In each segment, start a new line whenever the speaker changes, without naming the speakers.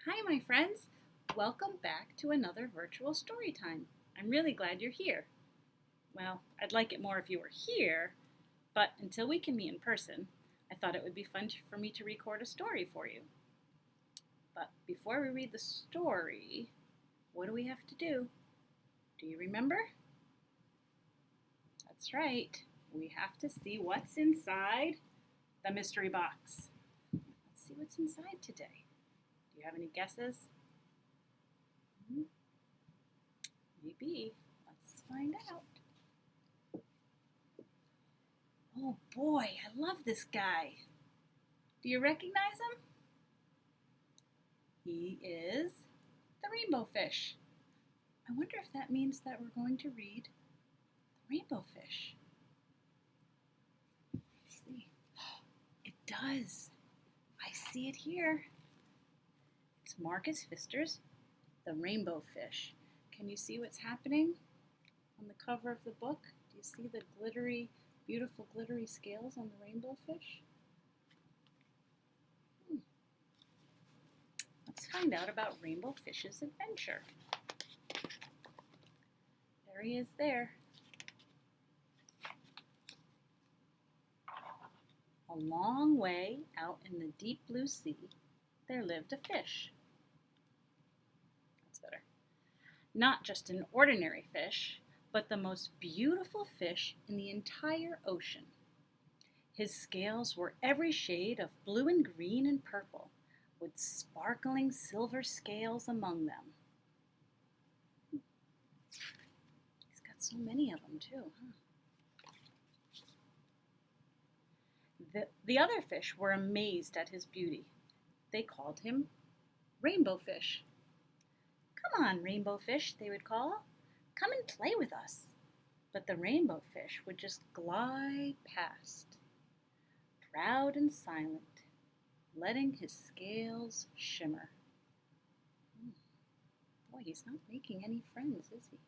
Hi, my friends. Welcome back to another virtual story time. I'm really glad you're here. Well, I'd like it more if you were here, but until we can meet in person, I thought it would be fun for me to record a story for you. But before we read the story, what do we have to do? Do you remember? That's right. We have to see what's inside the mystery box. Let's see what's inside today. Do you have any guesses? Maybe. Let's find out. Oh boy, I love this guy. Do you recognize him? He is the rainbow fish. I wonder if that means that we're going to read the rainbow fish. Let's see. It does. I see it here. It's Marcus Pfister's The Rainbow Fish. Can you see what's happening on the cover of the book? Do you see the beautiful glittery scales on the rainbow fish? Let's find out about Rainbow Fish's adventure. There he is there. A long way out in the deep blue sea, there lived a fish. That's better. Not just an ordinary fish, but the most beautiful fish in the entire ocean. His scales were every shade of blue and green and purple, with sparkling silver scales among them. He's got so many of them too, huh? The other fish were amazed at his beauty. They called him Rainbow Fish. "Come on, Rainbow Fish," they would call. "Come and play with us." But the rainbow fish would just glide past, proud and silent, letting his scales shimmer. Boy, he's not making any friends, is he?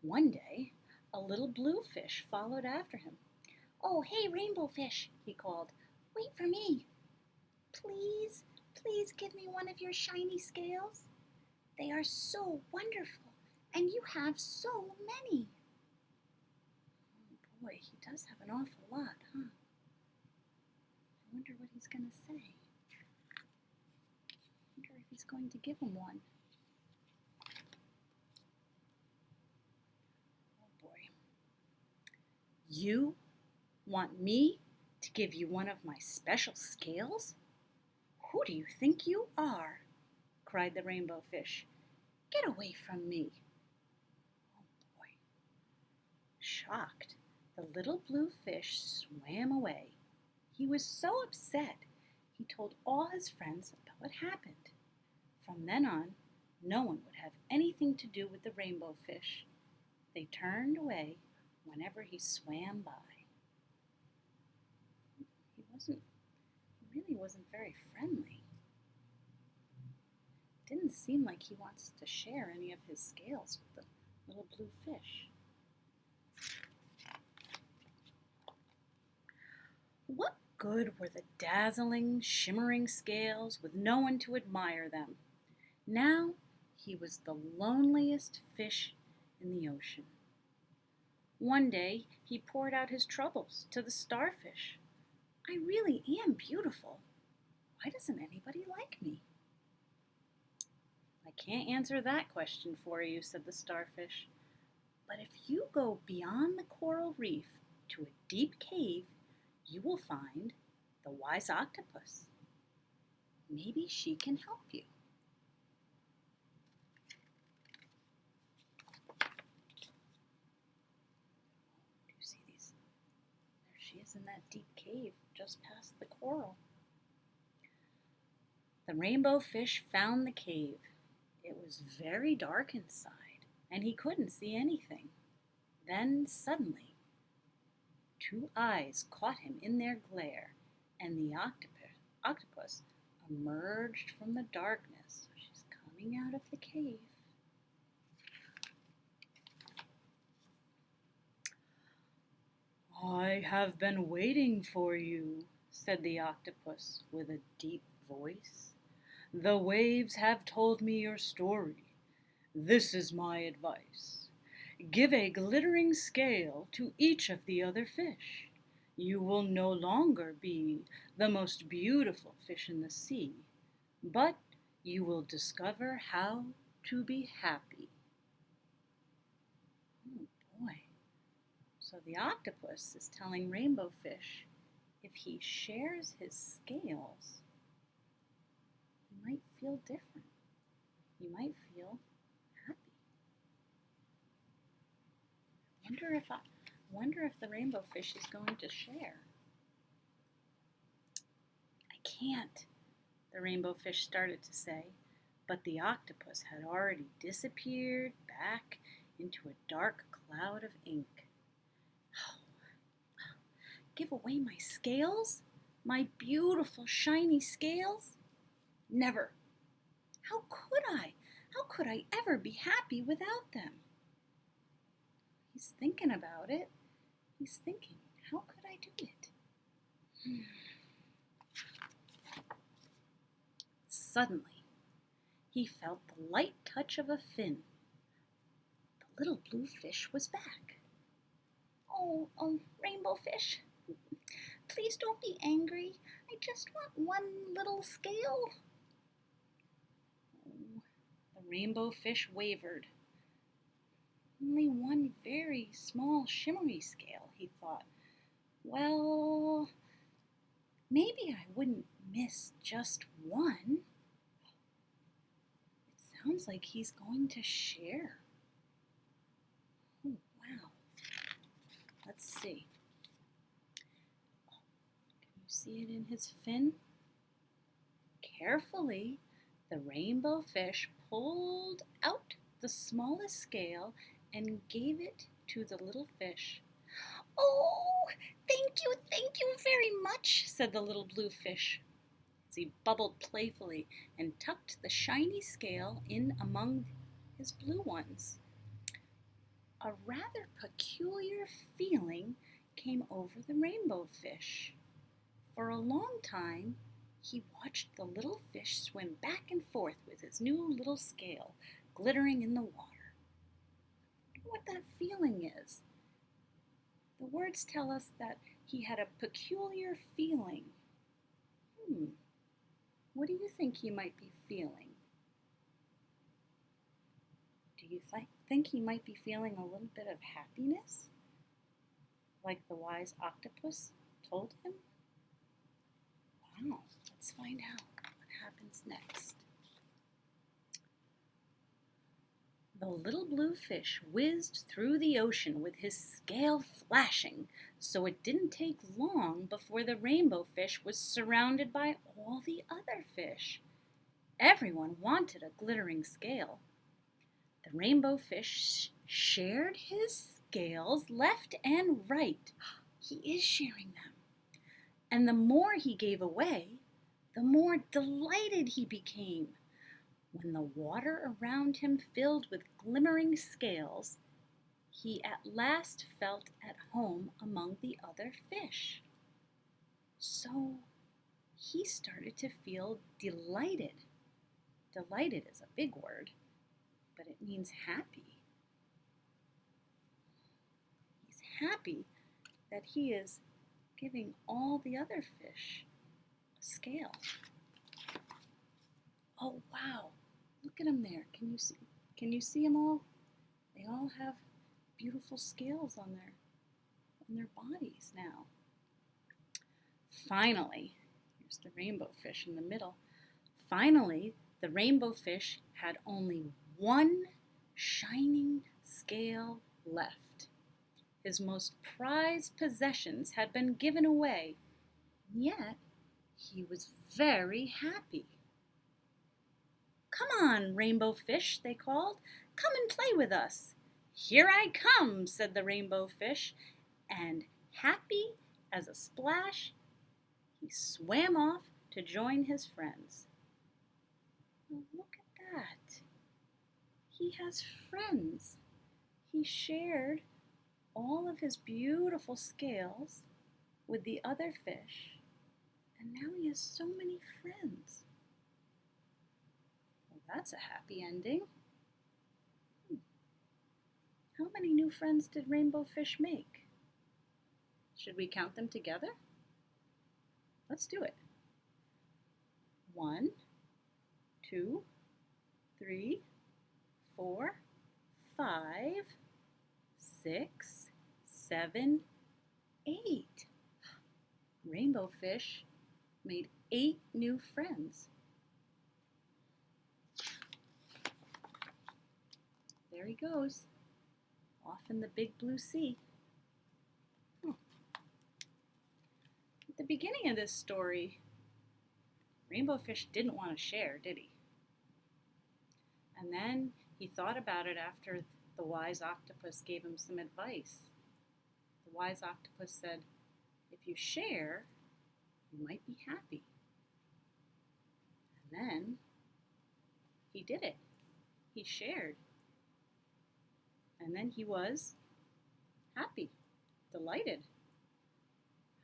One day, a little blue fish followed after him. "Oh, hey, Rainbow Fish," he called. "Wait for me. Please, please give me one of your shiny scales. They are so wonderful, and you have so many." Oh boy, he does have an awful lot, huh? I wonder what he's going to say. I wonder if he's going to give him one. Oh boy. "You want me to give you one of my special scales? Who do you think you are?" cried the rainbow fish. "Get away from me." Oh boy. Shocked, the little blue fish swam away. He was so upset, he told all his friends about what happened. From then on, no one would have anything to do with the rainbow fish. They turned away whenever he swam by. He really wasn't very friendly. It didn't seem like he wants to share any of his scales with the little blue fish. What good were the dazzling, shimmering scales with no one to admire them? Now he was the loneliest fish in the ocean. One day he poured out his troubles to the starfish. "I really am beautiful. Why doesn't anybody like me?" "I can't answer that question for you," said the starfish. "But if you go beyond the coral reef to a deep cave, you will find the wise octopus. Maybe she can help you." Do you see these? There she is in that deep cave just past the coral. The rainbow fish found the cave. It was very dark inside, and he couldn't see anything. Then suddenly, two eyes caught him in their glare, and the octopus emerged from the darkness. She's coming out of the cave. "I have been waiting for you," said the octopus with a deep voice. "The waves have told me your story. This is my advice. Give a glittering scale to each of the other fish. You will no longer be the most beautiful fish in the sea, but you will discover how to be happy." Oh boy. So the octopus is telling Rainbow Fish if he shares his scales, he might feel different. He might feel happy. Wonder if the rainbow fish is going to share. "I can't," the rainbow fish started to say, but the octopus had already disappeared back into a dark cloud of ink. Give away my scales? My beautiful shiny scales? Never. How could I? How could I ever be happy without them? He's thinking about it. He's thinking, how could I do it? Suddenly, he felt the light touch of a fin. The little blue fish was back. Oh, rainbow fish, please don't be angry. I just want one little scale." Oh, the rainbow fish wavered. Only one very small shimmery scale, he thought. Well, maybe I wouldn't miss just one. It sounds like he's going to share. Oh, wow. Let's see. Can you see it in his fin? Carefully, the rainbow fish pulled out the smallest scale and gave it to the little fish. "Oh, thank you very much," said the little blue fish, as he bubbled playfully and tucked the shiny scale in among his blue ones. A rather peculiar feeling came over the rainbow fish. For a long time, he watched the little fish swim back and forth with his new little scale glittering in the water. I wonder what that feeling is. The words tell us that he had a peculiar feeling. What do you think he might be feeling? Do you think he might be feeling a little bit of happiness, like the wise octopus told him? Wow, let's find out what happens next. The little blue fish whizzed through the ocean with his scale flashing, so it didn't take long before the rainbow fish was surrounded by all the other fish. Everyone wanted a glittering scale. The rainbow fish shared his scales left and right. He is sharing them. And the more he gave away, the more delighted he became. When the water around him filled with glimmering scales, he at last felt at home among the other fish. So he started to feel delighted. Delighted is a big word, but it means happy. He's happy that he is giving all the other fish a scale. Oh, wow. Look at them there. Can you see them all? They all have beautiful scales on their bodies now. Finally, here's the rainbow fish in the middle. Finally, the rainbow fish had only one shining scale left. His most prized possessions had been given away, and yet he was very happy. "Come on, rainbow fish," they called. "Come and play with us." "Here I come," said the rainbow fish, and happy as a splash, he swam off to join his friends. Oh, look at that. He has friends. He shared all of his beautiful scales with the other fish, And now he has so many friends. Well, that's a happy ending. How many new friends did Rainbow Fish make? Should we count them together? Let's do it. 1, 2, 3, 4, 5, 6, 7, 8. Rainbow Fish made 8 new friends. There he goes, off in the big blue sea. At the beginning of this story, Rainbow Fish didn't want to share, did he? And then he thought about it after the wise octopus gave him some advice. The wise octopus said, if you share, you might be happy. And then he did it. He shared. And then he was happy, delighted.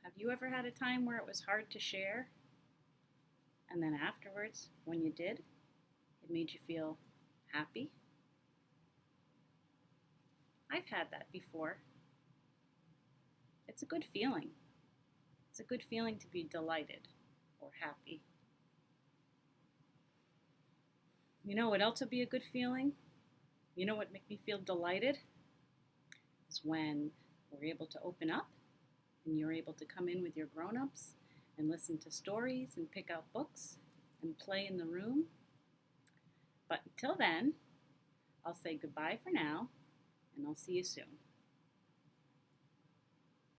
Have you ever had a time where it was hard to share? And then afterwards, when you did, it made you feel happy? I've had that before. It's a good feeling. It's a good feeling to be delighted or happy. You know what else would be a good feeling? You know what makes me feel delighted? Is when we're able to open up and you're able to come in with your grown-ups and listen to stories and pick out books and play in the room. But until then, I'll say goodbye for now, and I'll see you soon.